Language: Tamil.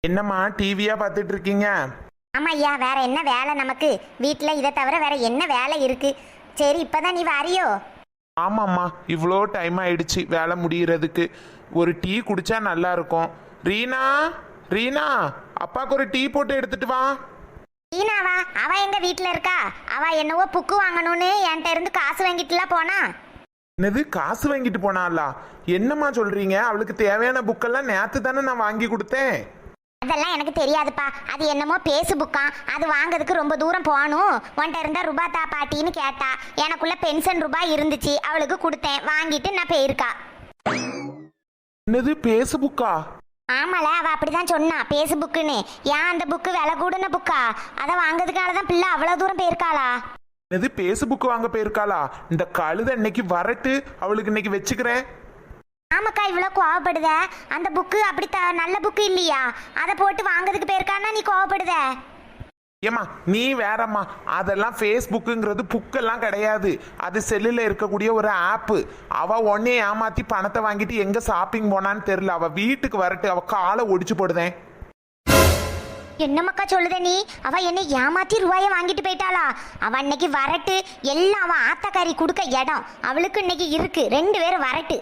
என்னம்மா டிவியா பார்த்துட்டு இருக்கீங்க? ஆமா ஐயா, வேற என்ன வேலை நமக்கு வீட்டில்? இதை தவிர வேற என்ன வேலை இருக்கு? சரி, இப்பதான் நீ வாரியோ? ஆமாம்மா, இவ்வளோ டைம் ஆயிடுச்சு வேலை முடியறதுக்கு. ஒரு டீ குடிச்சா நல்லா இருக்கும். ரீனா, ரீனா, அப்பாவுக்கு ஒரு டீ போட்டு எடுத்துட்டு வா. ஈனாவா? அவ எங்க வீட்டில் இருக்கா? அவ என்னவோ புக்கு வாங்கணும்னு என்கிட்ட இருந்து காசு வாங்கிட்டுலாம் போனா. என்னது, காசு வாங்கிட்டு போனாளா? என்னம்மா சொல்றீங்க? அவளுக்கு தேவையான புக்கெல்லாம் நேற்று தானே நான் வாங்கி கொடுத்தேன். அதெல்லாம் எனக்கு தெரியாதுப்பா. அது என்னமோ பேசுபுக்கா, அது வாங்கிறதுக்கு ரொம்ப தூரம் போகணும். உன்கிட்ட இருந்தா ரூபா தா பாட்டின்னு கேட்டா. எனக்குள்ள பென்ஷன் ரூபாய் இருந்துச்சு, அவளுக்கு கொடுத்தேன். வாங்கிட்டு நான் போயிருக்கா. என்னது, பேசுபுக்கா? ஆமால, அவ அப்படிதான் சொன்னா பேசுபுக்குன்னு. ஏன் அந்த புக்கு விலை கூடுன புக்கா? அதை வாங்கிறதுக்காக தான் பிள்ளை அவ்வளோ தூரம் போயிருக்காளா? என்னது, பேசுபுக்கு வாங்க போயிருக்காளா? இந்த கழுதை இன்னைக்கு வரட்டு, அவளுக்கு இன்னைக்கு வச்சுக்கிறேன். ஆமாக்கா, இவ்வளோ கோவப்படுத. அந்த புக்கு அப்படி நல்ல புக்கு இல்லையா? அதை போட்டு வாங்கிறதுக்கு போயிருக்கான்னா நீ கோவப்படுத? ஏம்மா நீ வேறம்மா, அதெல்லாம் ஃபேஸ்புக்குங்கிறது புக்கெல்லாம் கிடையாது. அது செல்லில் இருக்கக்கூடிய ஒரு ஆப்பு. அவள் உடனே ஏமாற்றி பணத்தை வாங்கிட்டு எங்கே ஷாப்பிங் போனான்னு தெரில. அவள் வீட்டுக்கு வரட்டு, அவள் காலை ஒடிச்சு போடுதேன். என்னமக்கா சொல்லுத நீ? அவ என்னை ஏமாத்தி ரூபாயை வாங்கிட்டு போயிட்டாளா? அவ இன்னைக்கு வரட்டு. எல்லாம் அவன் ஆத்தக்காரி கொடுக்க இடம் அவளுக்கு இன்னைக்கு இருக்கு. 2 பேரும் வரட்டு.